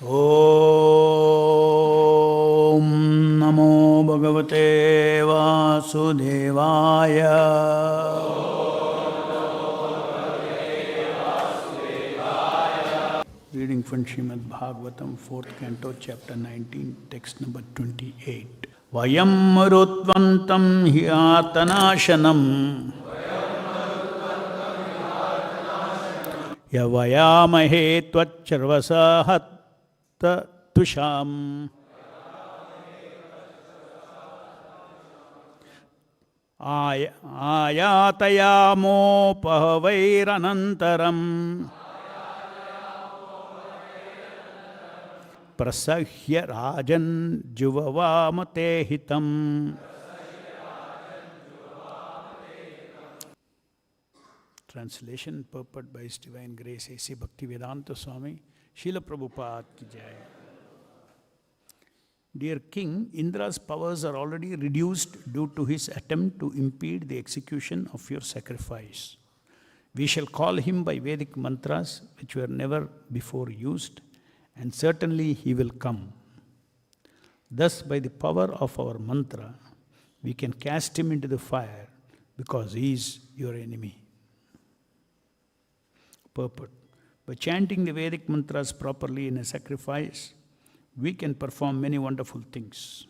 Om Namo Bhagavate Vasudevaya. Reading from Srimad Bhagavatam, 4th Canto, Chapter 19, text number 28. Vayam marutvantam hyatanashanam yavayamahe tvacharvasahat tusham ayatayamo pahavairanantaram prasahya rajan juvavamate hitam. Translation, purport by His Divine Grace A.C. Bhaktivedanta Swami, Srila Prabhupada ki jai. Dear King, Indra's powers are already reduced due to his attempt to impede the execution of your sacrifice. We shall call him by Vedic mantras which were never before used, and certainly he will come. Thus, by the power of our mantra, we can cast him into the fire because he is your enemy. Purport. By chanting the Vedic mantras properly in a sacrifice, we can perform many wonderful things.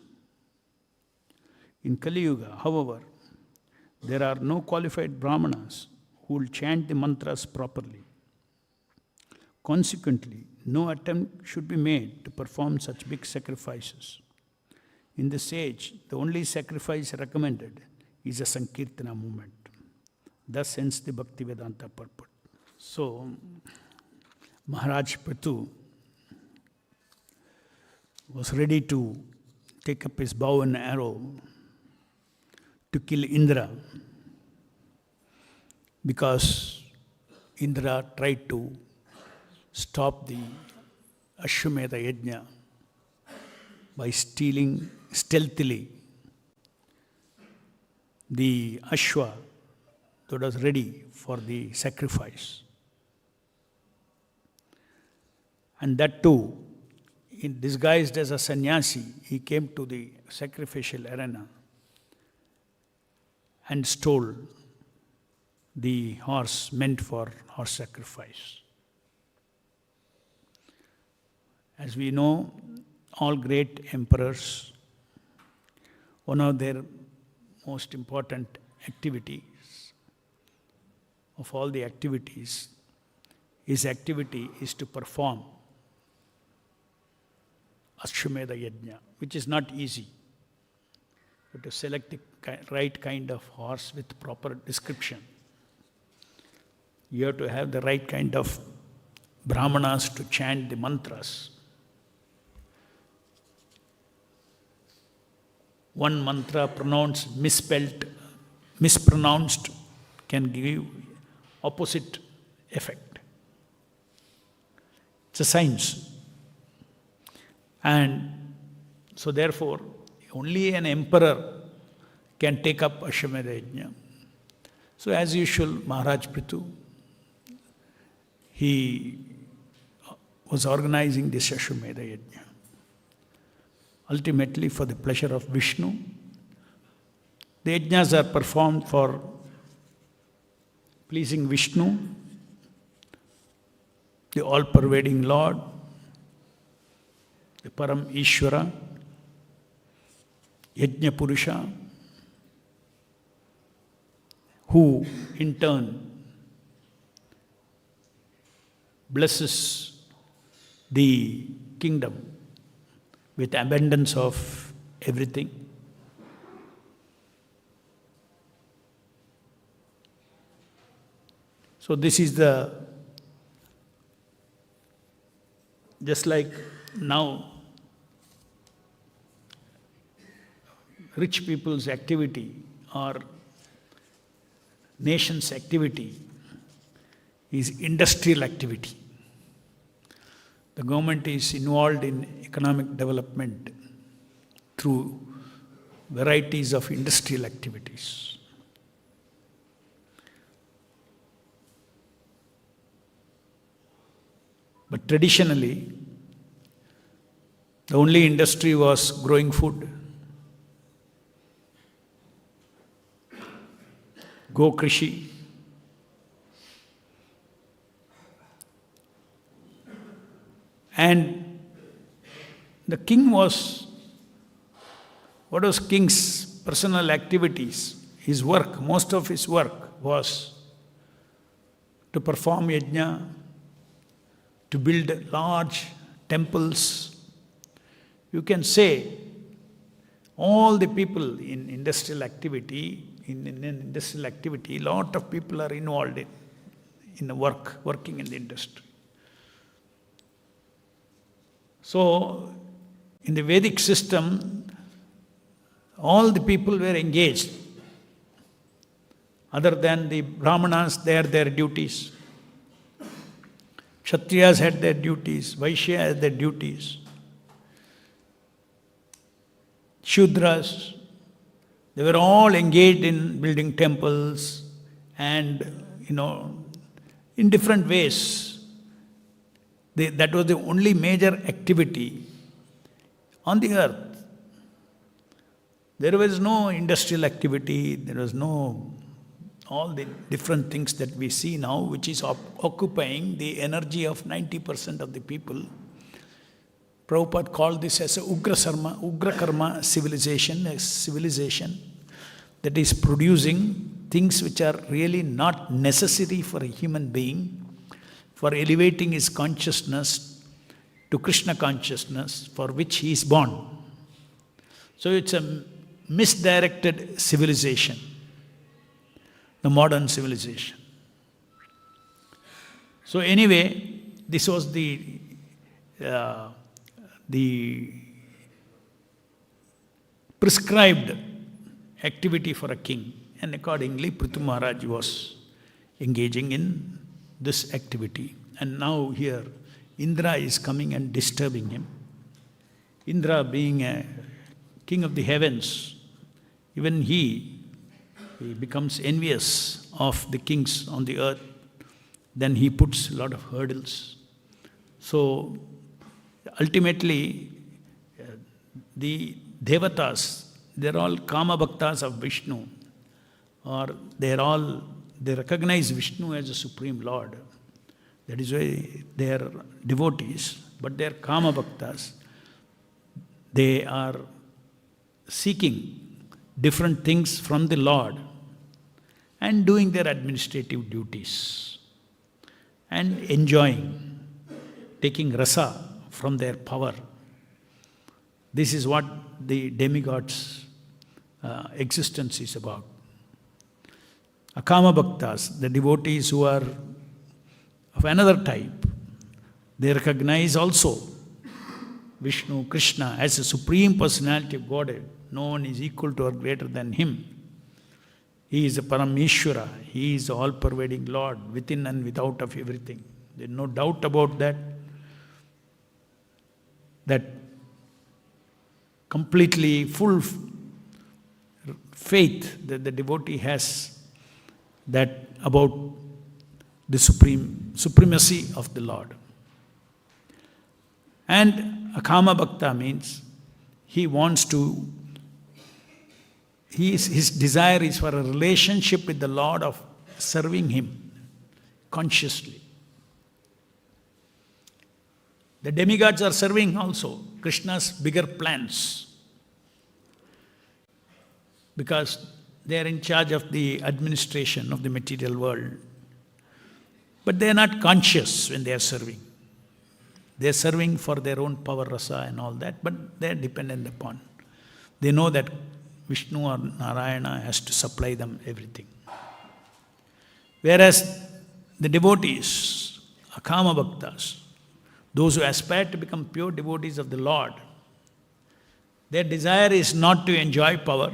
In Kali-yuga, however, there are no qualified brahmanas who will chant the mantras properly. Consequently, no attempt should be made to perform such big sacrifices. In this age, the only sacrifice recommended is a Sankirtana movement. Thus ends the Bhaktivedanta purport. So, Maharaj Pṛthu was ready to take up his bow and arrow to kill Indra because Indra tried to stop the Ashwamedha Yajna by stealing stealthily the Ashwa that was ready for the sacrifice. And that too, disguised as a sannyasi, he came to the sacrificial arena and stole the horse meant for horse sacrifice. As we know, all great emperors, one of their most important activities, of all the activities, his activity is to perform Ashwamedha Yajna, which is not easy. But to select the right kind of horse with proper description. You have to have the right kind of brahmanas to chant the mantras. One mantra pronounced mispronounced can give opposite effect. It's a science. And so therefore, only an emperor can take up Ashwamedha Yajna. So as usual, Maharaj Pṛthu, he was organizing this Ashwamedha Yajna. Ultimately, for the pleasure of Vishnu, the yajnas are performed for pleasing Vishnu, the all-pervading Lord, the Param Ishvara, Yajna Purusha, who in turn blesses the kingdom with abundance of everything. So this is just like now, rich people's activity or nation's activity is industrial activity. The government is involved in economic development through varieties of industrial activities. But traditionally, The only industry was growing food. Go Krishi. And the king was, what was king's personal activities? His work, most of his work was to perform yajna, to build large temples. You can say all the people in industrial activity, lot of people are involved in the working in the industry. So, in the Vedic system, all the people were engaged. Other than the Brahmanas, they had their duties. Kshatriyas had their duties. Vaishyas had their duties. Shudras, they were all engaged in building temples and, in different ways. That was the only major activity on the earth. There was no industrial activity, there was no all the different things that we see now, which is occupying the energy of 90% of the people. Prabhupada called this as a Ugra Karma civilization, a civilization that is producing things which are really not necessary for a human being, for elevating his consciousness to Krishna consciousness, for which he is born. So it's a misdirected civilization, the modern civilization. So anyway, this was the prescribed activity for a king, and accordingly Pṛthu Maharaj was engaging in this activity. And now here Indra is coming and disturbing him. Indra, being a king of the heavens, even he becomes envious of the kings on the earth. Then he puts a lot of hurdles. So ultimately, the devatas, they're all kama bhaktas of Vishnu, or they recognize Vishnu as the Supreme Lord. That is why they are devotees, but they are kama bhaktas. They are seeking different things from the Lord and doing their administrative duties and enjoying, taking rasa from their power. This is what the demigods' existence is about. Akama bhaktas, the devotees who are of another type, they recognize also Vishnu, Krishna as a supreme personality of Godhead. No one is equal to or greater than him. He is a Parameshwara. He is the all-pervading Lord, within and without of everything. There is no doubt about that. That completely full faith that the devotee has that about the supremacy of the Lord. And Akama Bhakta means his desire is for a relationship with the Lord of serving him consciously. The demigods are serving also Krishna's bigger plans, because they are in charge of the administration of the material world. But they are not conscious when they are serving. They are serving for their own power rasa and all that, but they are dependent upon. They know that Vishnu or Narayana has to supply them everything. Whereas the devotees, Akama Bhaktas, those who aspire to become pure devotees of the Lord, their desire is not to enjoy power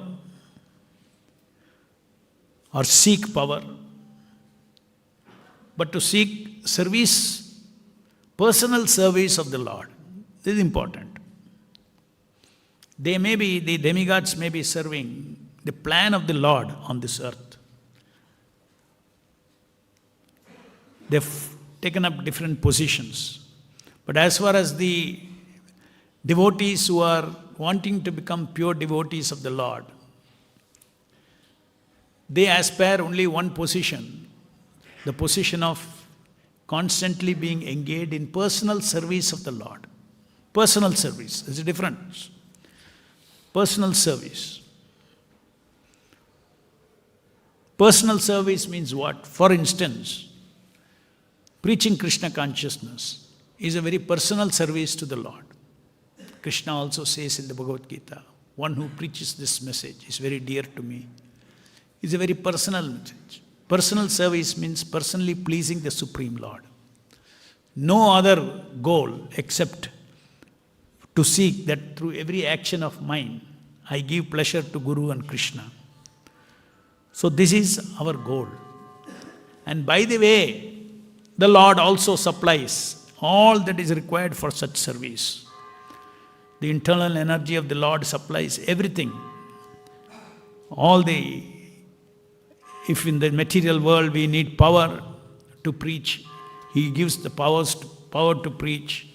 or seek power, but to seek service, personal service of the Lord. This is important. The demigods may be serving the plan of the Lord on this earth. They've taken up different positions. But as far as the devotees who are wanting to become pure devotees of the Lord, they aspire only one position, the position of constantly being engaged in personal service of the Lord. Personal service, there's a difference. Personal service. Personal service means what? For instance, preaching Krishna consciousness is a very personal service to the Lord. Krishna also says in the Bhagavad Gita, one who preaches this message is very dear to me. It's a very personal message. Personal service means personally pleasing the Supreme Lord. No other goal except to seek that through every action of mine, I give pleasure to Guru and Krishna. So this is our goal. And by the way, the Lord also supplies all that is required for such service. The internal energy of the Lord supplies everything. If in the material world we need power to preach, He gives the power to preach.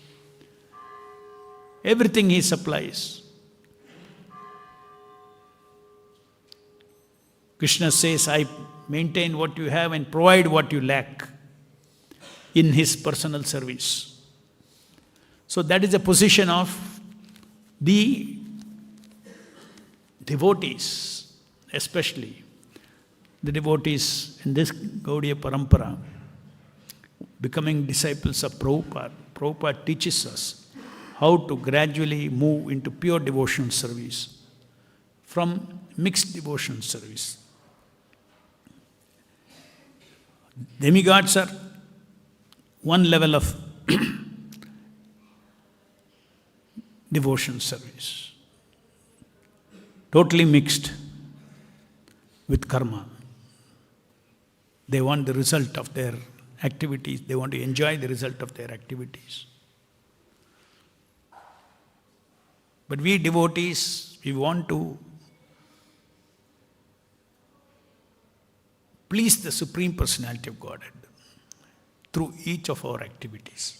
Everything He supplies. Krishna says, I maintain what you have and provide what you lack in His personal service. So that is the position of the devotees, especially the devotees in this Gaudiya Parampara, becoming disciples of Prabhupada. Prabhupada teaches us how to gradually move into pure devotional service from mixed devotional service. Demigods are one level of devotion service, totally mixed with karma. They want the result of their activities, they want to enjoy the result of their activities. But we devotees, we want to please the Supreme Personality of Godhead through each of our activities.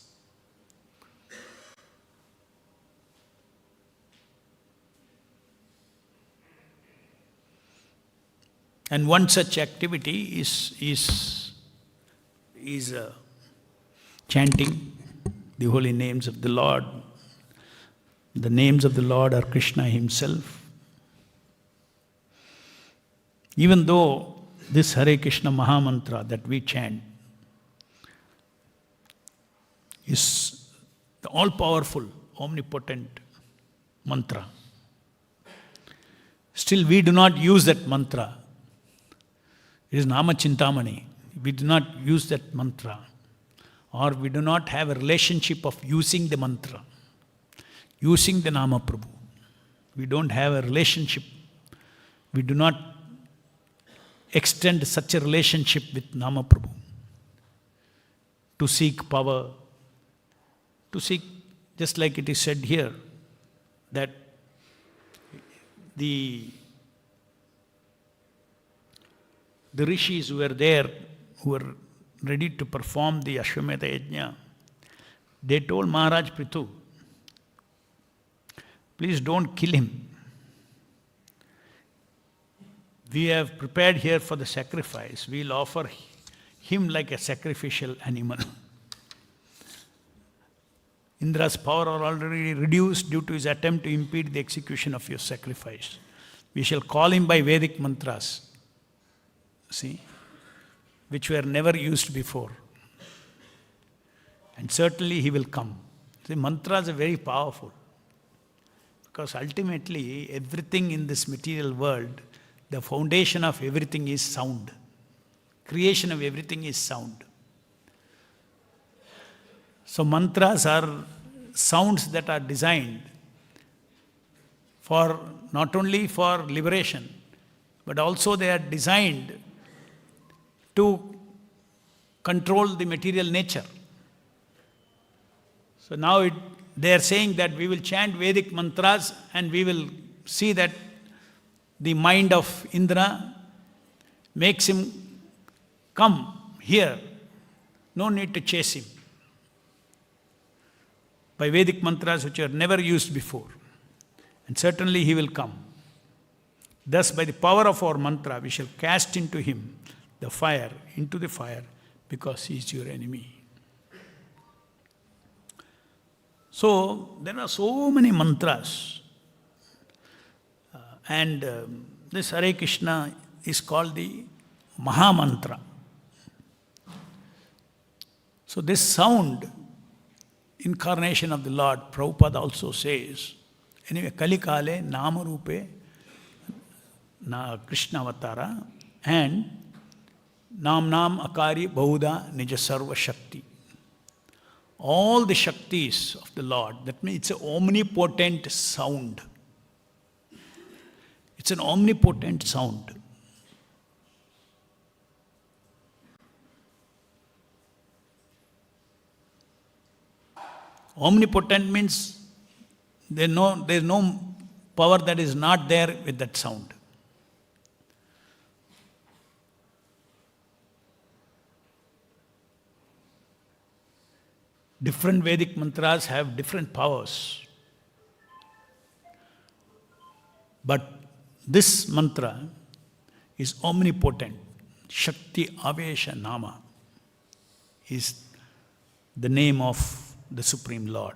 And one such activity is chanting the holy names of the Lord. The names of the Lord are Krishna Himself. Even though this Hare Krishna Maha Mantra that we chant is the all-powerful, omnipotent mantra, still we do not use that mantra. It is Nama Chintamani. We do not use that mantra, or we do not have a relationship of using the mantra, using the Nama Prabhu. We don't have a relationship. We do not extend such a relationship with Nama Prabhu to seek power, to seek, just like it is said here, that the rishis who were there, who were ready to perform the Ashwamedha Yajna, they told Maharaj Pṛthu, please don't kill him. We have prepared here for the sacrifice. We'll offer him like a sacrificial animal. Indra's power are already reduced due to his attempt to impede the execution of your sacrifice. We shall call him by Vedic mantras, see, which were never used before. And certainly he will come. The mantras are very powerful. Because ultimately, everything in this material world, the foundation of everything is sound. Creation of everything is sound. So mantras are sounds that are designed for not only for liberation, but also they are designed to control the material nature. So now they are saying that we will chant Vedic mantras and we will see that the mind of Indra makes him come here. No need to chase him. by Vedic mantras which are never used before. And certainly he will come. Thus, by the power of our mantra, we shall cast into him the fire, because he is your enemy. So, there are so many mantras. And this Hare Krishna is called the Maha mantra. So, this sound, incarnation of the Lord, Prabhupada also says, anyway, Kali Kale, Nama Rupe, Krishna Avatara, and Nam Nam Akari Bahuda Nija Sarva Shakti. All the Shaktis of the Lord, that means it's an omnipotent sound. It's an omnipotent sound. Omnipotent means there's no power that is not there with that sound. Different Vedic mantras have different powers. But this mantra is omnipotent. Shakti Avesha Nama is the name of the Supreme Lord.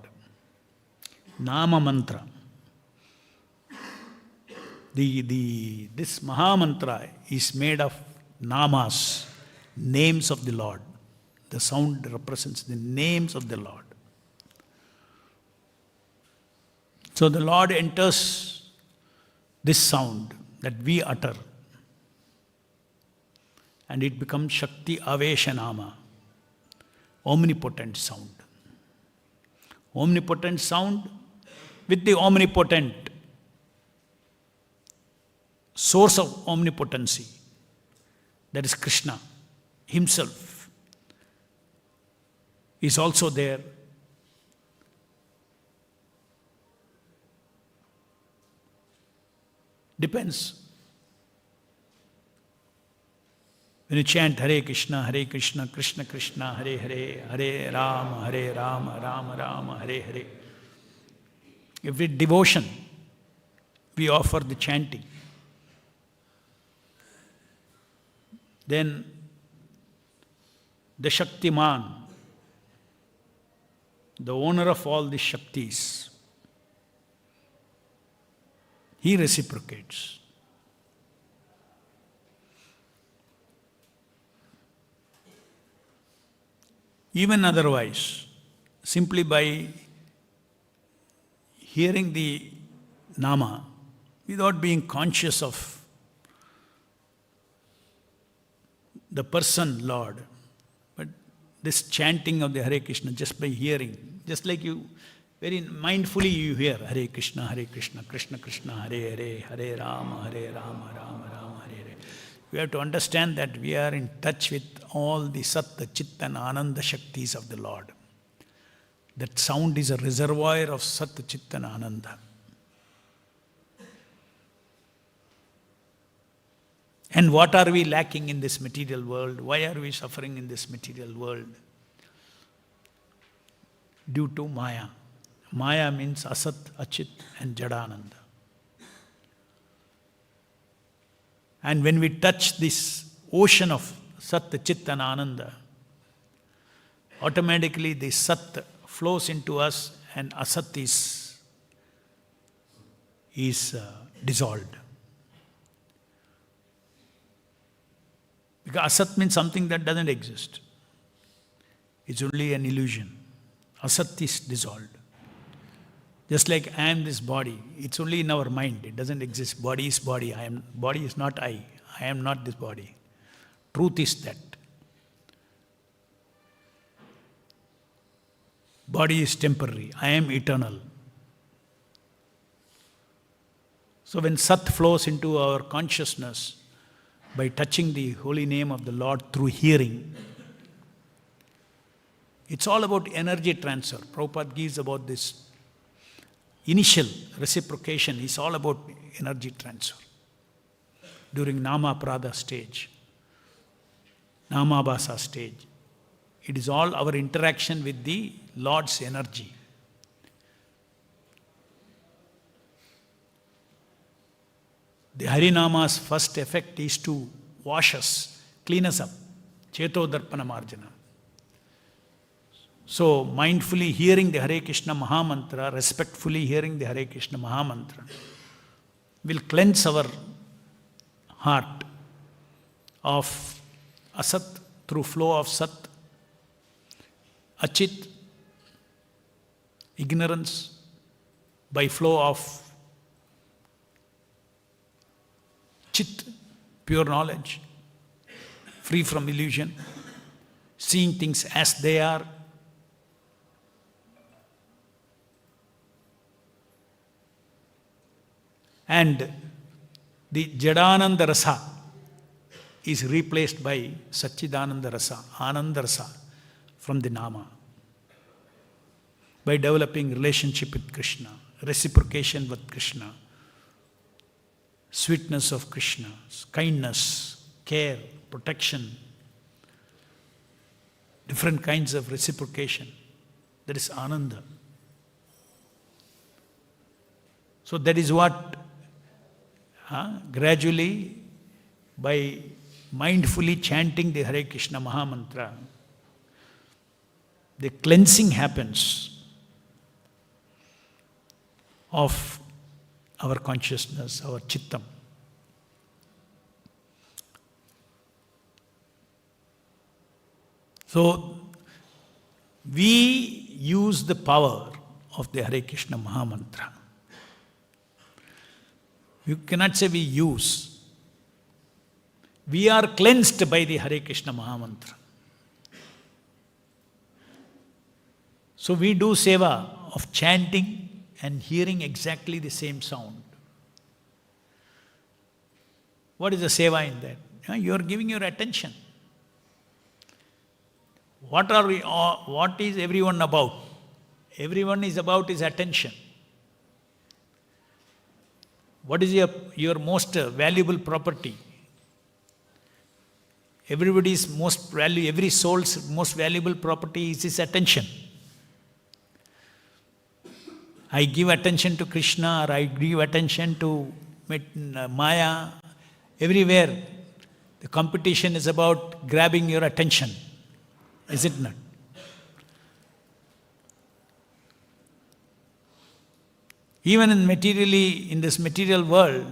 Nama mantra. This Maha mantra is made of namas, names of the Lord. The sound represents the names of the Lord. So the Lord enters this sound that we utter, and it becomes Shakti Aveshanama, omnipotent sound. Omnipotent sound with the omnipotent source of omnipotency, that is Krishna himself, is also there. Depends. When you chant Hare Krishna, Krishna Krishna, Hare Hare, Hare Rama, Rama Rama, Hare Hare. If with devotion we offer the chanting, then the Shaktiman, the owner of all the Shaktis, he reciprocates. Even otherwise, simply by hearing the Nama, without being conscious of the person Lord, but this chanting of the Hare Krishna just by hearing, just like you, very mindfully you hear Hare Krishna, Krishna Krishna, Hare Hare, Hare Rama, Rama Rama, Hare Hare. We have to understand that we are in touch with all the Sat, Chit and Ananda Shaktis of the Lord. That sound is a reservoir of Sat, Chit and Ananda. And what are we lacking in this material world? Why are we suffering in this material world? Due to Maya. Maya means Asat, Achit and Jadananda. And when we touch this ocean of Sat, Chit and Ananda, automatically the Sat flows into us and Asat is dissolved. Because Asat means something that doesn't exist. It's only an illusion. Asat is dissolved. Just like I am this body, it's only in our mind, it doesn't exist. Body is body, body is not I am not this body. Truth is that. Body is temporary, I am eternal. So when Sat flows into our consciousness by touching the holy name of the Lord through hearing, it's all about energy transfer. Prabhupada gives about this initial reciprocation is all about energy transfer. During Nama Prada stage, Nama Basa stage, it is all our interaction with the Lord's energy. The Harinama's first effect is to wash us, clean us up. Cheto Darpana Marjana. So, mindfully hearing the Hare Krishna Maha Mantra, respectfully hearing the Hare Krishna Maha Mantra, will cleanse our heart of asat through flow of sat, achit, ignorance, by flow of chit, pure knowledge, free from illusion, seeing things as they are. And the Jadananda Rasa is replaced by Satchidananda Rasa, Ananda Rasa from the Nama. By developing relationship with Krishna, reciprocation with Krishna, sweetness of Krishna, kindness, care, protection, different kinds of reciprocation. That is Ananda. So that is what gradually, by mindfully chanting the Hare Krishna Maha Mantra, the cleansing happens of our consciousness, our chittam. So, we use the power of the Hare Krishna Maha Mantra. You cannot say we use. We are cleansed by the Hare Krishna Maha Mantra. So we do seva of chanting and hearing exactly the same sound. What is the seva in that? You are giving your attention. What is everyone about? Everyone is about his attention. What is your most valuable property? Every soul's most valuable property is his attention. I give attention to Krishna, or I give attention to Maya. Everywhere, the competition is about grabbing your attention. Is it not? Even in this material world,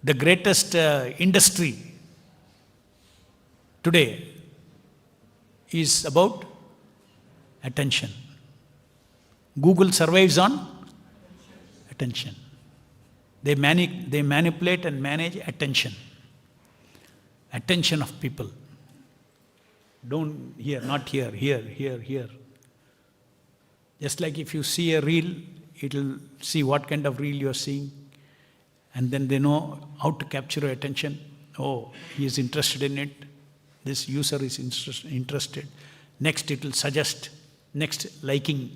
the greatest industry today is about attention. Google survives on attention. They manipulate and manage attention. Attention of people. Don't here, not here, here. Just like if you see a reel, it will see what kind of reel you are seeing. And then they know how to capture your attention. Oh, he is interested in it. This user is interested. Next, it will suggest. Next, liking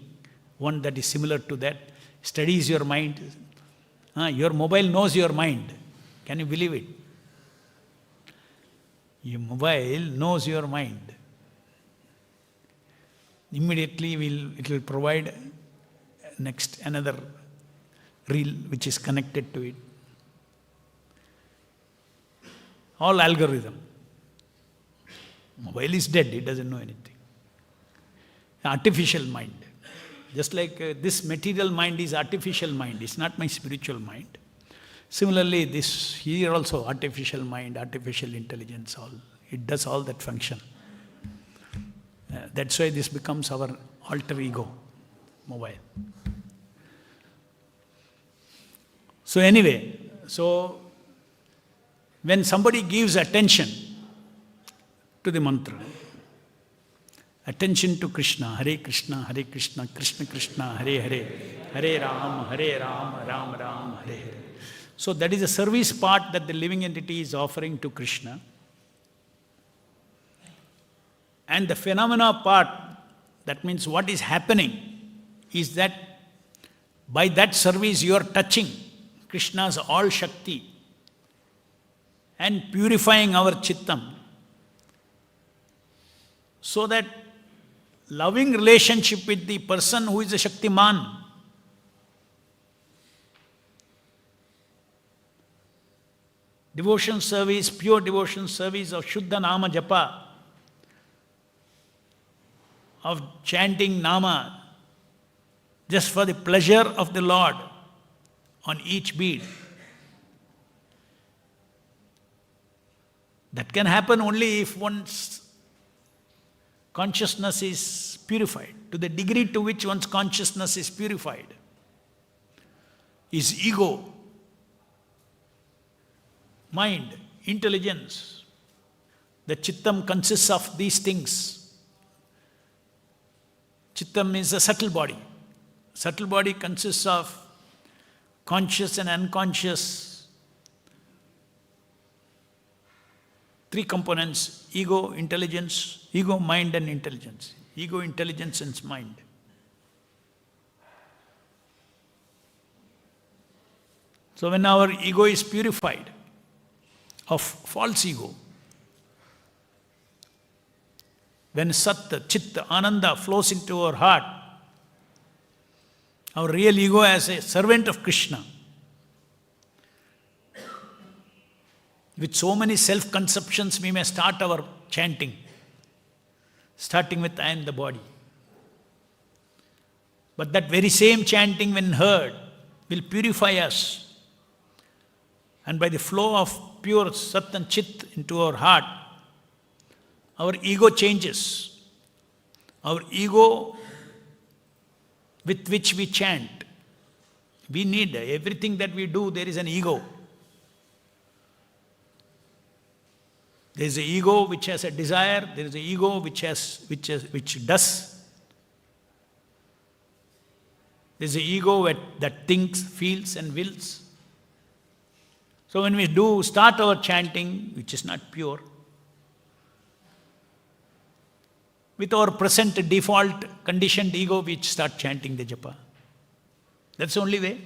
one that is similar to that. Studies your mind. Your mobile knows your mind. Can you believe it? Your mobile knows your mind. Immediately it will provide next another reel which is connected to it. All algorithm. Mobile is dead, it doesn't know anything. Artificial mind. Just like this material mind is artificial mind, it's not my spiritual mind. Similarly, this here also artificial mind, artificial intelligence, it does all that function. That's why this becomes our alter ego, mobile. So anyway, when somebody gives attention to the mantra, attention to Krishna, Krishna, Krishna Krishna, Hare Hare, Hare Ram, Ram Ram, Hare Hare. So that is the service part that the living entity is offering to Krishna. And the phenomena part, that means what is happening, is that by that service you are touching Krishna's all Shakti and purifying our Chittam, so that loving relationship with the person who is a Shaktiman Devotion service, pure devotion service of Shuddha Nama Japa, of chanting Nama just for the pleasure of the Lord on each bead. That can happen only if one's consciousness is purified. To the degree to which one's consciousness is purified, is ego, mind, intelligence. The chittam consists of these things. Chittam is a subtle body. Subtle body consists of conscious and unconscious. Three components: ego, intelligence, ego, mind and intelligence. Ego, intelligence and mind. So when our ego is purified of false ego, when Sat, Chit, Ananda flows into our heart, our real ego as a servant of Krishna, with so many self-conceptions we may start our chanting, starting with I am the body. But that very same chanting when heard will purify us. And by the flow of pure Sat and Chit into our heart, our ego changes. Our ego with which we chant. We need everything that we do, there is an ego. There is an ego which has a desire, there is an ego which does. There is an ego that thinks, feels and wills. So when we start our chanting, which is not pure, with our present default conditioned ego, we start chanting the japa. That's the only way.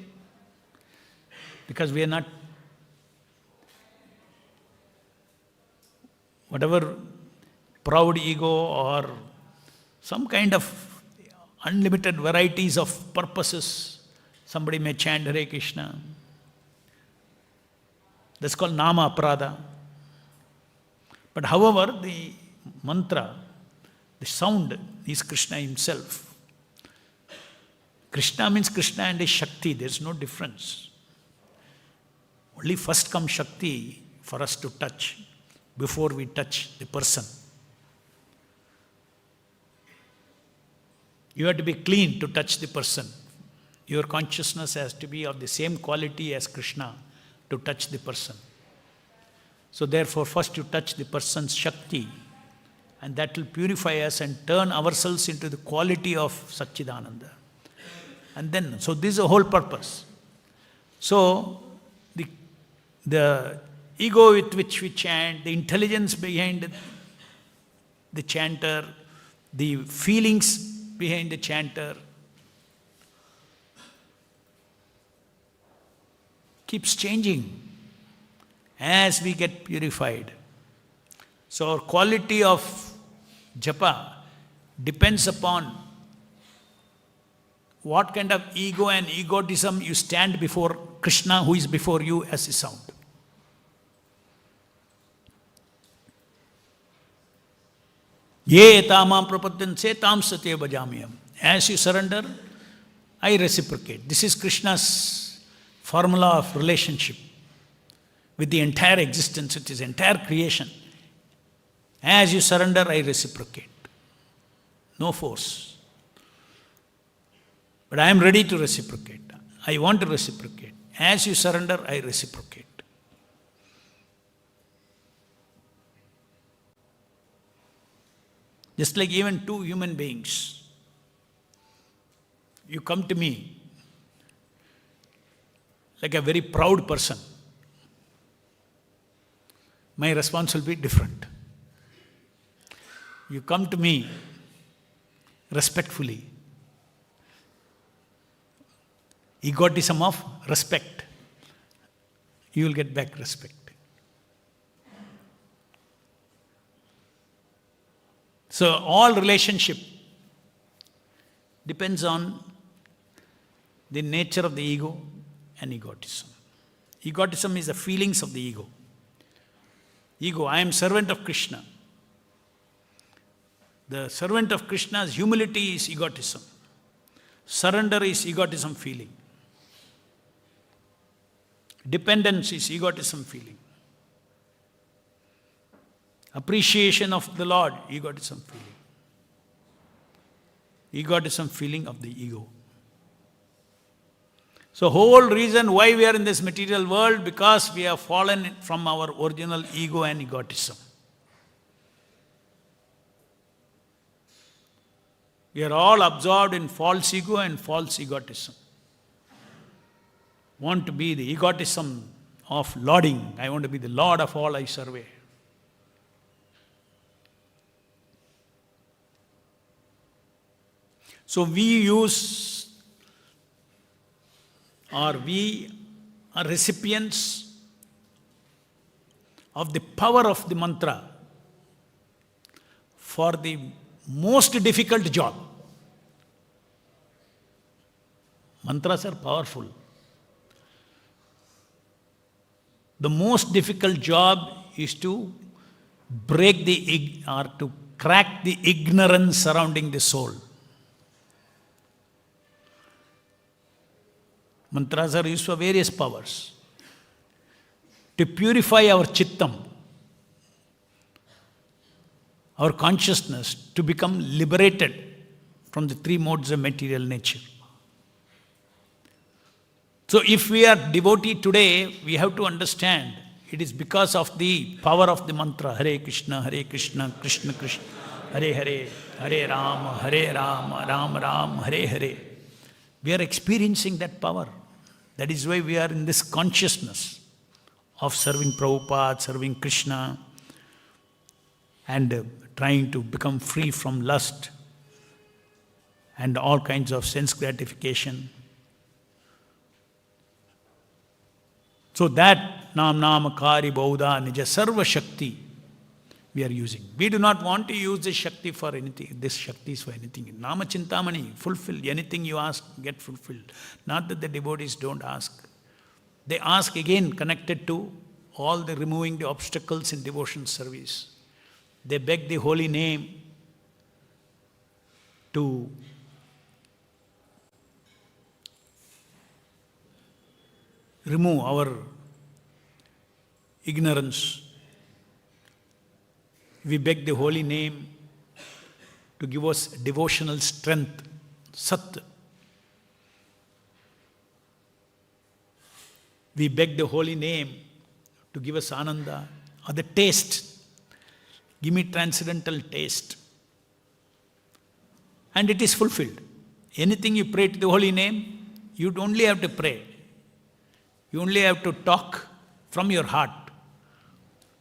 Because we are not, whatever proud ego or some kind of unlimited varieties of purposes, somebody may chant Hare Krishna. That's called Nama Aprada. But however, the mantra, the sound is Krishna himself. Krishna means Krishna and his Shakti, there is no difference. Only first comes Shakti for us to touch before we touch the person. You have to be clean to touch the person. Your consciousness has to be of the same quality as Krishna to touch the person. So therefore, first you touch the person's Shakti, and that will purify us and turn ourselves into the quality of Satchidananda. And then, so this is the whole purpose. So, the ego with which we chant, the intelligence behind the chanter, the feelings behind the chanter, keeps changing as we get purified. So our quality of japa depends upon what kind of ego and egotism you stand before Krishna, who is before you as a sound. Ye tamam prapadyanse tam satye bhajamyam. As you surrender, I reciprocate. This is Krishna's formula of relationship with the entire existence, it is entire creation. As you surrender, I reciprocate. No force. But I am ready to reciprocate. I want to reciprocate. As you surrender, I reciprocate. Just like even two human beings. You come to me like a very proud person. My response will be different. You come to me respectfully. Egotism of respect. You will get back respect. So all relationship depends on the nature of the ego and egotism. Egotism is the feelings of the ego. Ego, I am servant of Krishna. The servant of Krishna's humility is egotism. Surrender is egotism feeling. Dependence is egotism feeling. Appreciation of the Lord, egotism feeling. Egotism feeling of the ego. So whole reason why we are in this material world, because we have fallen from our original ego and egotism. We are all absorbed in false ego and false egotism. Want to be the egotism of lording. I want to be the Lord of all I survey. So we are recipients of the power of the mantra for the most difficult job. Mantras are powerful. The most difficult job is to break to crack the ignorance surrounding the soul. Mantras are used for various powers. To purify our chittam, our consciousness, to become liberated from the three modes of material nature. So if we are devotee today, we have to understand it is because of the power of the mantra, Hare Krishna, Krishna Krishna, Hare Hare, Hare Rama, Rama Rama, Hare Hare. We are experiencing that power. That is why we are in this consciousness of serving Prabhupada, serving Krishna, and trying to become free from lust and all kinds of sense gratification. So that Nam Kari Bauda Nija Sarva Shakti we are using. We do not want to use this Shakti for anything. This Shakti is for anything. Nama Chintamani, fulfill. Anything you ask, get fulfilled. Not that the devotees don't ask. They ask again connected to all the removing the obstacles in devotion service. They beg the holy name to remove our ignorance. We beg the holy name to give us devotional strength, Sat. We beg the holy name to give us Ananda, or the taste. Give me transcendental taste. And it is fulfilled. Anything you pray to the holy name, you only have to pray. You only have to talk from your heart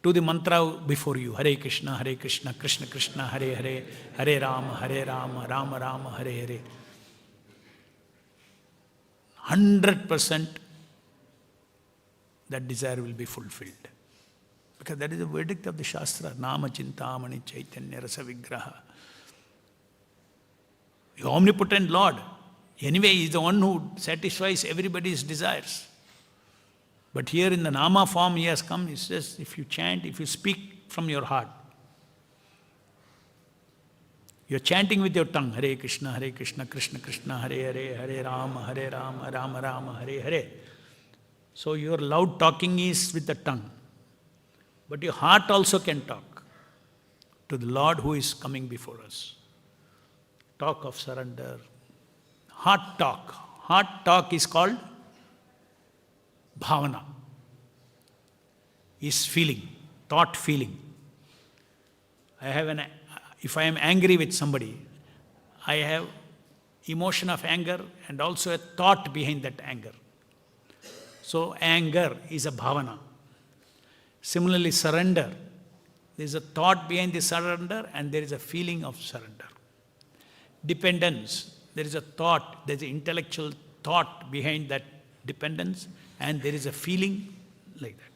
to the mantra before you. Hare Krishna, Krishna Krishna, Hare Hare, Hare Rama, Rama Rama, Hare Hare. 100% that desire will be fulfilled. Because that is the verdict of the Shastra. Nama Chintamani Chaitanya Rasa Vigraha. The omnipotent Lord, anyway, He is the one who satisfies everybody's desires. But here in the Nama form He has come, He says, if you chant, if you speak from your heart, you are chanting with your tongue, Hare Krishna, Krishna Krishna, Hare Hare, Hare Rama, Rama Rama, Hare Hare. So your loud talking is with the tongue. But your heart also can talk to the Lord who is coming before us. Talk of surrender. Heart talk. Heart talk is called bhavana. Is feeling, thought feeling. If I am angry with somebody, I have emotion of anger and also a thought behind that anger. So anger is a bhavana. Similarly, surrender. There is a thought behind the surrender and there is a feeling of surrender. Dependence. There is a thought, there is an intellectual thought behind that dependence and there is a feeling like that.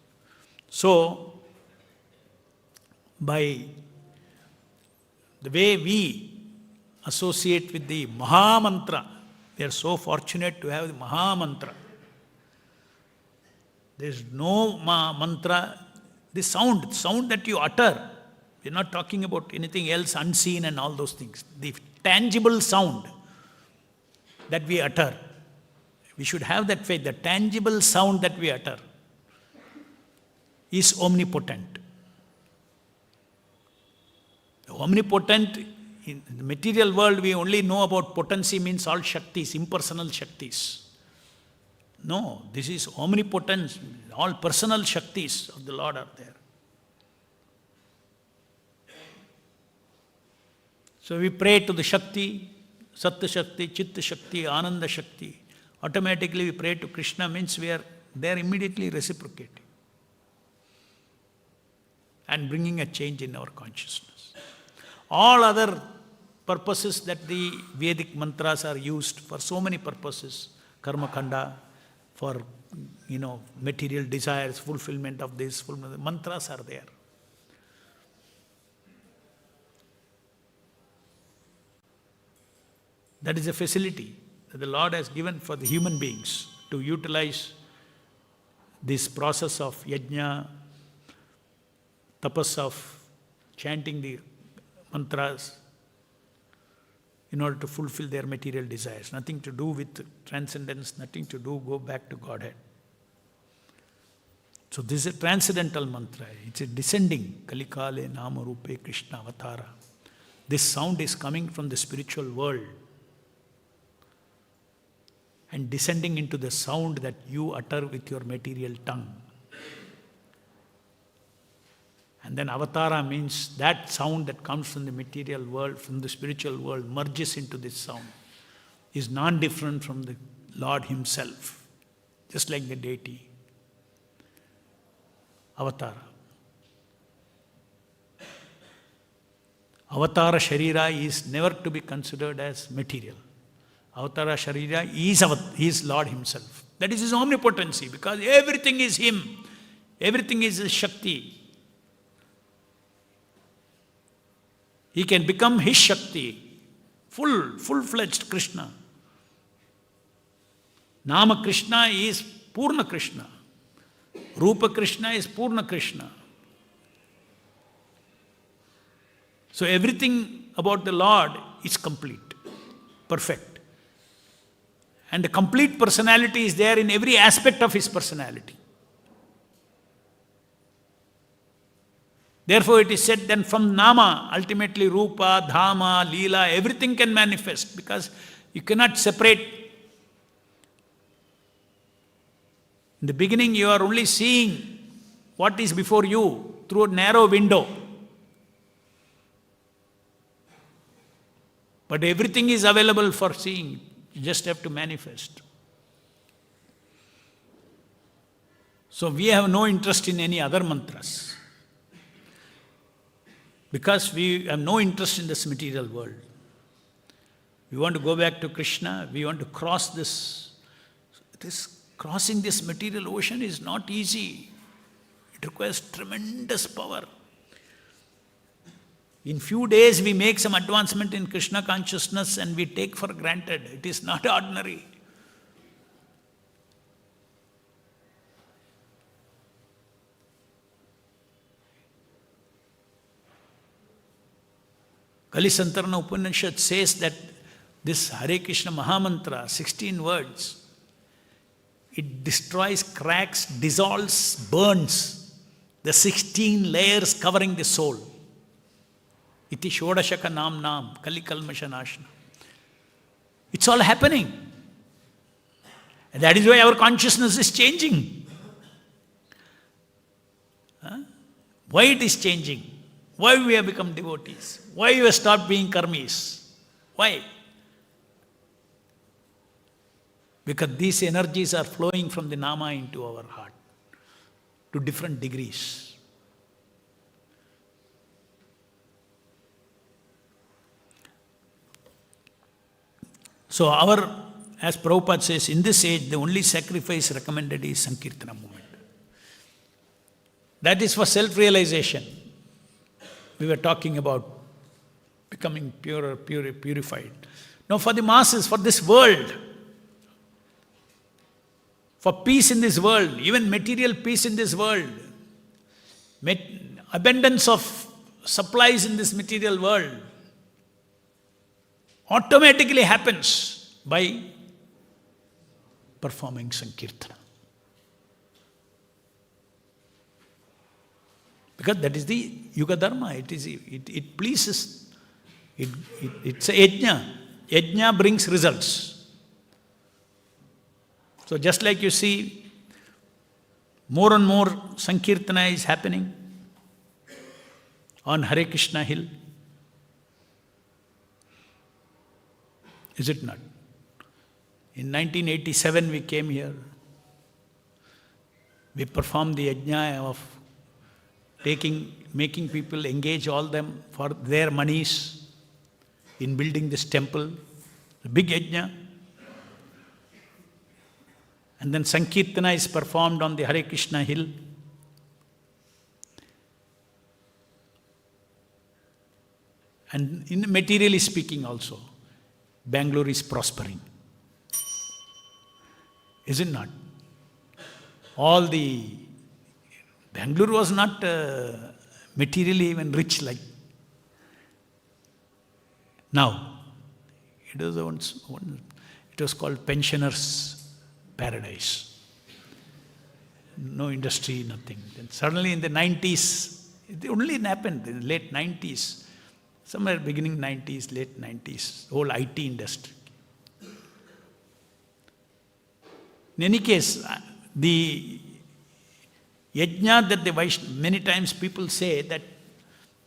So, by the way we associate with the Maha Mantra, we are so fortunate to have the Maha Mantra. There is no mantra The sound that you utter, we're not talking about anything else unseen and all those things. The tangible sound that we utter, we should have that faith. The tangible sound that we utter is omnipotent. Omnipotent, in the material world we only know about potency means all Shaktis, impersonal Shaktis. No, this is omnipotence. All personal Shaktis of the Lord are there. So we pray to the Shakti, Satta Shakti, Chitta Shakti, Ananda Shakti. Automatically we pray to Krishna means they are immediately reciprocating and bringing a change in our consciousness. All other purposes that the Vedic mantras are used for, so many purposes, karma kanda, for material desires, fulfillment of this, mantras are there. That is a facility that the Lord has given for the human beings to utilize this process of yajna, tapas of chanting the mantras in order to fulfill their material desires. Nothing to do with transcendence, nothing to do, go back to Godhead. So this is a transcendental mantra. It's a descending. Kalikale nama rupe Krishna avatara. This sound is coming from the spiritual world and descending into the sound that you utter with your material tongue. And then avatara means that sound that comes from the material world, from the spiritual world, merges into this sound, is non-different from the Lord Himself, just like the deity. Avatara. Avatara Sharira is never to be considered as material. Avatara Sharira is Lord Himself. That is His omnipotency, because everything is Him. Everything is His Shakti. He can become His Shakti, full-fledged Krishna. Nama Krishna is Purna Krishna. Rupa Krishna is Purna Krishna. So everything about the Lord is complete, perfect. And the complete personality is there in every aspect of His personality. Therefore it is said then from Nama, ultimately Rupa, Dhama, Leela, everything can manifest, because you cannot separate. In the beginning you are only seeing what is before you through a narrow window. But everything is available for seeing. You just have to manifest. So we have no interest in any other mantras, because we have no interest in this material world. We want to go back to Krishna. We want to cross this. Crossing this material ocean is not easy. It requires tremendous power. In few days we make some advancement in Krishna consciousness and we take for granted. It is not ordinary. Kali-Santarana Upanishad says that this Hare Krishna Maha Mantra, 16 words, it destroys, cracks, dissolves, burns the 16 layers covering the soul. Iti Shodashaka Nam Kali Kalmasha Nashna. It's all happening. And that is why our consciousness is changing. Why it is changing? Why we have become devotees? Why we have stopped being karmis? Why? Because these energies are flowing from the Nama into our heart to different degrees. So as Prabhupada says, in this age, the only sacrifice recommended is Sankirtana movement. That is for self-realization. We were talking about becoming purer, purified. Now for the masses, for this world, for peace in this world, even material peace in this world, abundance of supplies in this material world automatically happens by performing Sankirtana. Because that is the Yuga Dharma. It pleases. It's a yajna. Yajna brings results. So just like you see, more and more Sankirtana is happening on Hare Krishna Hill. Is it not? In 1987 we came here. We performed the yajna of making people engage all them for their monies in building this temple, the big yajna. And then Sankirtana is performed on the Hare Krishna Hill. And materially speaking also, Bangalore is prospering. Is it not? Bangalore was not materially even rich like now. It was called pensioners' paradise. No industry, nothing. Then suddenly in the 90s, it only happened in the late 90s, somewhere beginning 90s, late 90s, whole IT industry. In any case, the yajna that the Vaishnava, many times people say that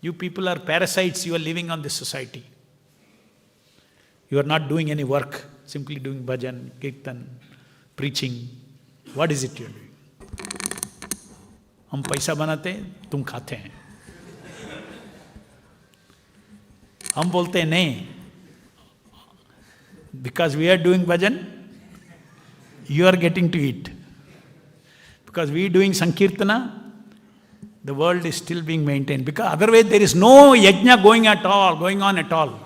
you people are parasites, you are living on this society. You are not doing any work, simply doing bhajan, kirtan, preaching. What is it you are doing? हम पैसा बनाते हैं, तुम खाते हैं. हम बोलते हैं नहीं. Because we are doing bhajan, you are getting to eat. Because we are doing Sankirtana, the world is still being maintained. Because otherwise there is no yajna going on at all.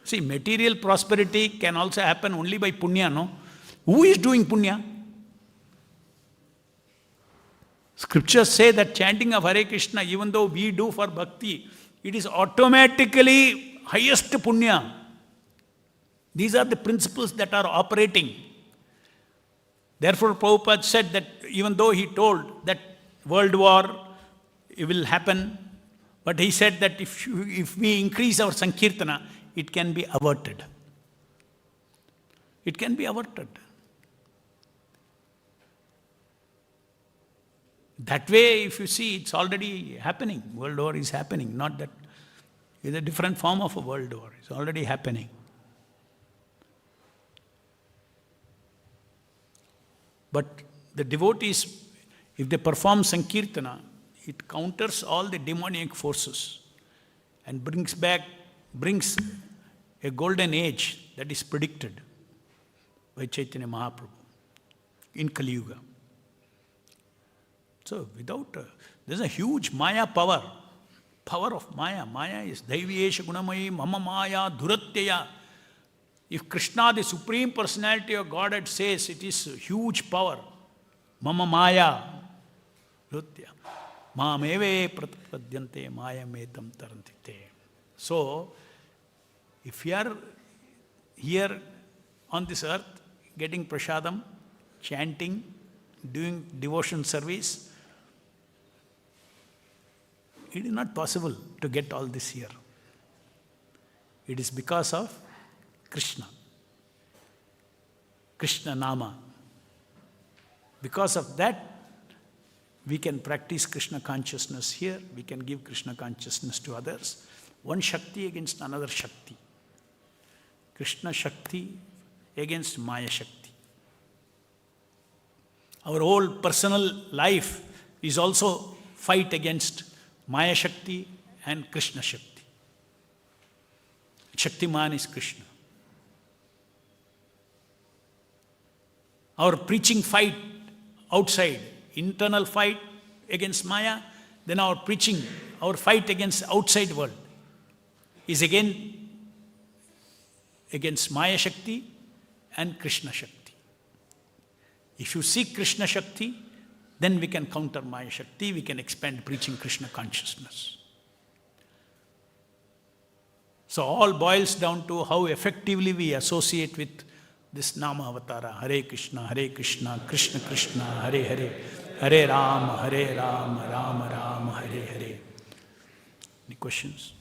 See, material prosperity can also happen only by punya, no? Who is doing punya? Scriptures say that chanting of Hare Krishna, even though we do for bhakti, it is automatically highest punya. These are the principles that are operating. Therefore, Prabhupada said that even though he told that world war will happen, but he said that if we increase our Sankirtana, it can be averted. It can be averted. That way, if you see, it's already happening. World war is happening. Not that it's a different form of a world war. It's already happening. But the devotees, if they perform Sankirtana, it counters all the demonic forces and brings a golden age that is predicted by Chaitanya Mahaprabhu in Kali-yuga. So there's a huge Maya power of Maya. Maya is Daiviyesha Gunamayi Mama Maya Dhuratyaya. If Krishna, the Supreme Personality of Godhead, says it is huge power, Mama Maya Dhurutya Mameve Pratapadyante Maya Metam Tarantite. So, if you are here on this earth, getting prasadam, chanting, doing devotion service, it is not possible to get all this here. It is because of Krishna. Krishna Nama. Because of that, we can practice Krishna consciousness here. We can give Krishna consciousness to others. One Shakti against another Shakti. Krishna Shakti against Maya Shakti. Our whole personal life is also fight against Maya Shakti and Krishna Shakti. Shaktiman is Krishna. Our preaching fight outside, internal fight against Maya, then our preaching, our fight against outside world is again against Maya Shakti and Krishna Shakti. If you seek Krishna Shakti, Then we can counter Maya Shakti, we can expand preaching Krishna consciousness. So all boils down to how effectively we associate with this Nama Avatara, Hare Krishna, Krishna Krishna, Hare Hare, Hare Rama, Rama Rama, Hare Hare. Any questions?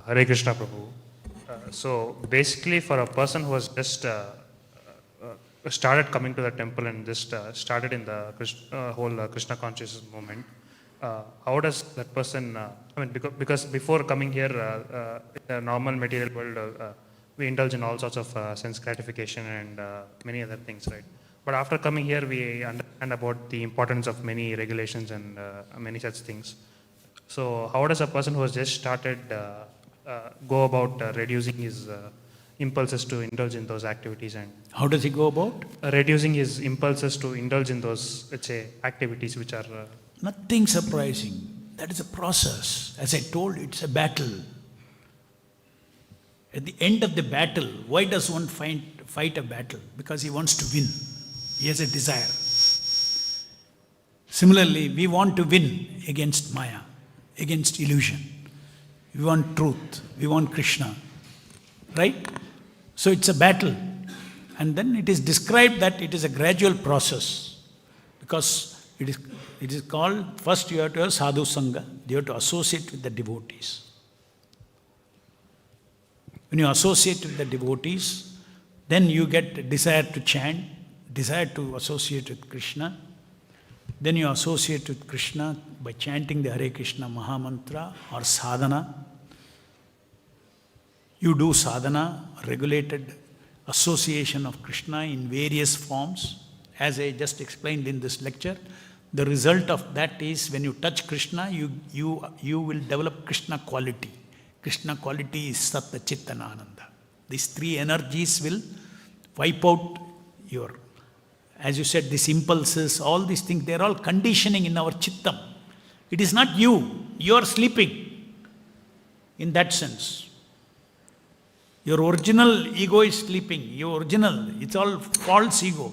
Hare Krishna Prabhu. So basically for a person who has just started coming to the temple and just started in the whole Krishna consciousness movement, how does that person, because before coming here, in the normal material world, we indulge in all sorts of sense gratification and many other things, right? But after coming here, we understand about the importance of many regulations and many such things. So how does a person who has just started go about reducing his impulses to indulge in those activities? And how does he go about? Reducing his impulses to indulge in those, let's say, activities which are... Nothing surprising. That is a process. As I told you, it's a battle. At the end of the battle, why does one fight a battle? Because he wants to win. He has a desire. Similarly, we want to win against Maya, against illusion. We want truth. We want Krishna. Right? So it's a battle. And then it is described that it is a gradual process. Because it is called, first you have to have sadhu sangha. You have to associate with the devotees. When you associate with the devotees, then you get desire to chant, desire to associate with Krishna. Then you associate with Krishna by chanting the Hare Krishna Maha Mantra or sadhana. You do sadhana, regulated association of Krishna in various forms. As I just explained in this lecture, the result of that is when you touch Krishna, you will develop Krishna quality. Krishna quality is Satta, Chitta and Ananda. These three energies will wipe out your, as you said, these impulses, all these things, they are all conditioning in our chittam. It is not you. You are sleeping in that sense. Your original ego is sleeping. Your original, it's all false ego.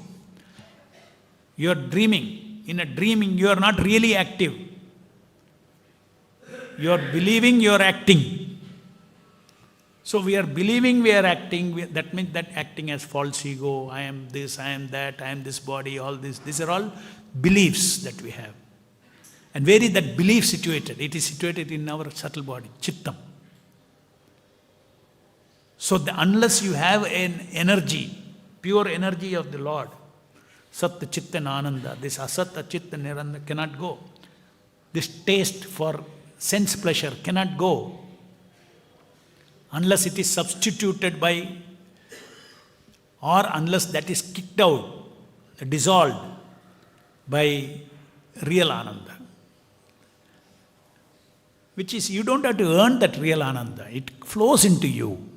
You are dreaming. In a dreaming, you are not really active. You are believing, you are acting. So we are believing, we are acting. That means that acting as false ego. I am this, I am that, I am this body, all this. These are all beliefs that we have. And where is that belief situated? It is situated in our subtle body, chittam. So unless you have an energy, pure energy of the Lord, Satta, Chitta and Ananda, this Asatta, Chitta and Ananda cannot go. This taste for sense pleasure cannot go unless it is substituted by, or unless that is kicked out, dissolved by real Ananda. Which is, you don't have to earn that real Ananda. It flows into you.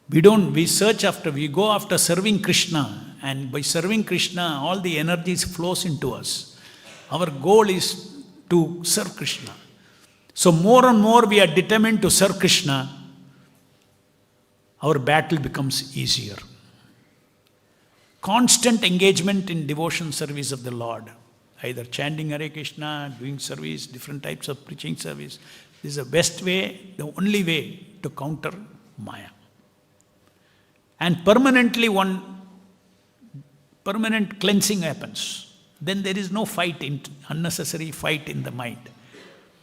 We go after serving Krishna, and by serving Krishna, all the energies flows into us. Our goal is to serve Krishna. So more and more we are determined to serve Krishna, our battle becomes easier. Constant engagement in devotion service of the Lord, either chanting Hare Krishna, doing service, different types of preaching service, this is the best way, the only way to counter Maya. And permanent cleansing happens. Then there is no unnecessary fight in the mind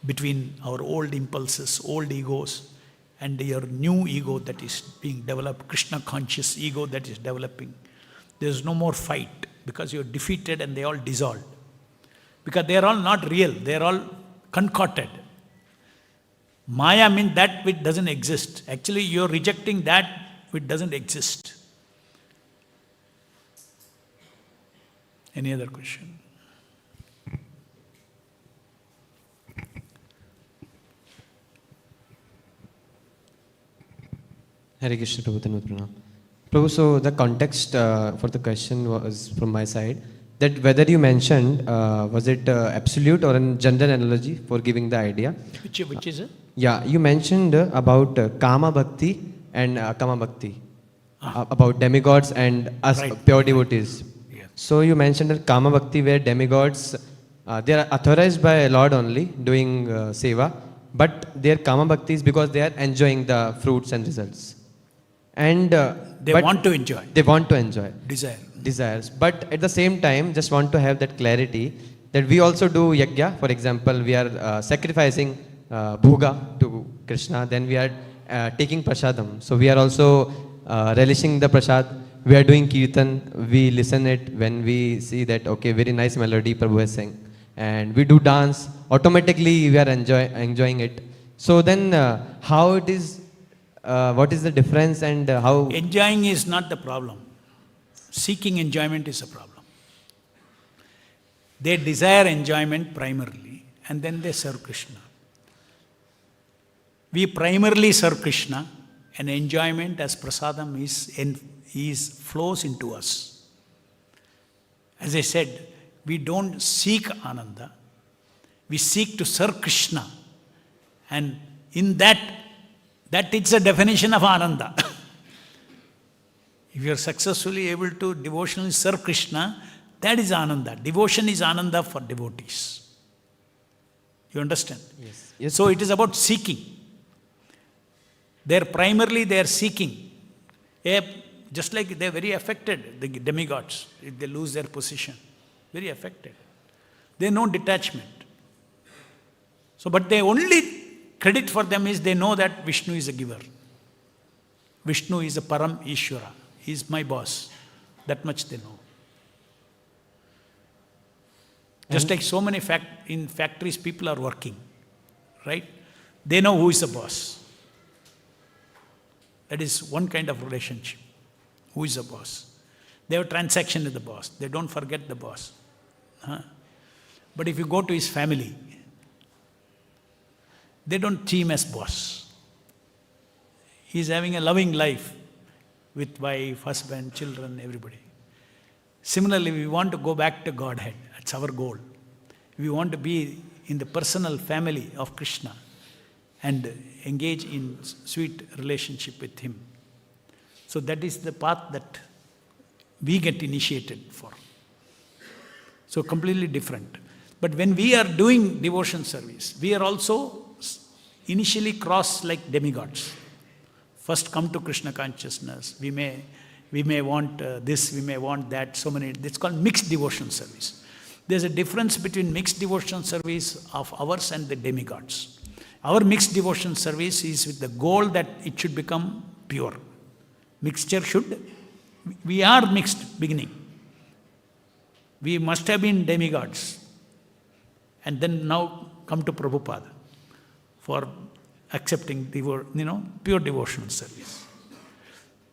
between our old impulses, old egos, and your new ego that is being developed, Krishna conscious ego that is developing. There is no more fight because you are defeated and they all dissolved. Because they are all not real, they are all concocted. Maya means that which doesn't exist. Actually, you are rejecting that which doesn't exist. Any other question? Hare Krishna, Prabhu. Prabhu, so the context for the question was from my side that whether you mentioned, was it absolute or a general analogy for giving the idea? Which is it? Yeah, you mentioned about Kama Bhakti and Kama Bhakti, about demigods and us Right. pure devotees. Yeah. So you mentioned that Kama Bhakti where demigods, they are authorized by Lord only doing seva, but their Kama Bhakti is because they are enjoying the fruits and results. And They but want to enjoy. they want to enjoy Desire. but at the same time just want to have that clarity that we also do yajna. For example, we are sacrificing bhoga to Krishna, then we are taking prasadam, so we are also relishing the prasad. We are doing kirtan, we listen it when we see that okay, very nice melody Prabhu is saying, and we do dance, automatically we are enjoying it. So then how it is, what is the difference, and how Enjoying is not the problem. Seeking enjoyment is a problem. They desire enjoyment primarily, and then they serve Krishna. We primarily serve Krishna, and enjoyment as prasadam is flows into us. As I said, we don't seek ananda. We seek to serve Krishna. And in that is a definition of ananda. If you are successfully able to devotionally serve Krishna, that is ananda. Devotion is ananda for devotees. You understand? Yes. Yes. So it is about seeking. Primarily they are seeking. Just like they are very affected, the demigods, if they lose their position. Very affected. They know detachment. So, but the only credit for them is they know that Vishnu is a giver. Vishnu is a Param Ishvara. He is my boss. That much they know. Just like so many in factories people are working, right? They know who is the boss. That is one kind of relationship. Who is the boss? They have a transaction with the boss. They don't forget the boss. But if you go to his family, they don't see him as boss. He is having a loving life with wife, husband, children, everybody. Similarly, we want to go back to Godhead. That's our goal. We want to be in the personal family of Krishna and engage in sweet relationship with him. So that is the path that we get initiated for. So completely different. But when we are doing devotion service, we are also initially cross like demigods. First come to Krishna consciousness. We may want this, we may want that, so many. It's called mixed devotion service. There's a difference between mixed devotion service of ours and the demigods. Our mixed devotion service is with the goal that it should become pure. We are mixed beginning. We must have been demigods. And then now come to Prabhupada for accepting pure devotional service.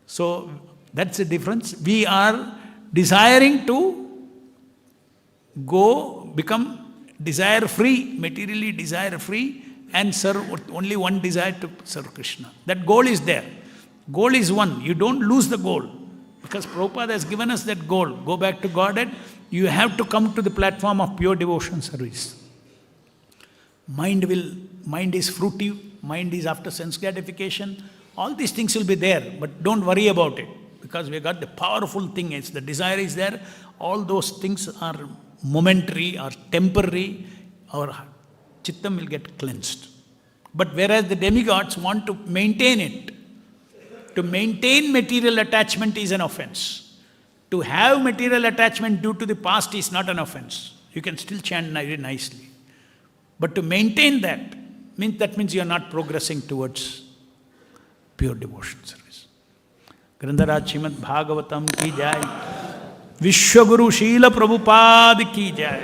So that's the difference. We are desiring to become desire-free, materially desire-free, and serve with only one desire to serve Krishna. That goal is there. Goal is one. You don't lose the goal. Because Prabhupada has given us that goal. Go back to Godhead. You have to come to the platform of pure devotion service. Mind is fruitive. Mind is after sense gratification. All these things will be there. But don't worry about it. Because we got the powerful thing. It's the desire is there. All those things are momentary or temporary. Our chittam will get cleansed. But whereas the demigods want to maintain it. To maintain material attachment is an offense. To have material attachment due to the past is not an offense. You can still chant very nicely. But to maintain that means you are not progressing towards pure devotion service. Grandaraj Srimad Bhagavatam ki jai. Vishwaguru Srila Prabhupada ki jai.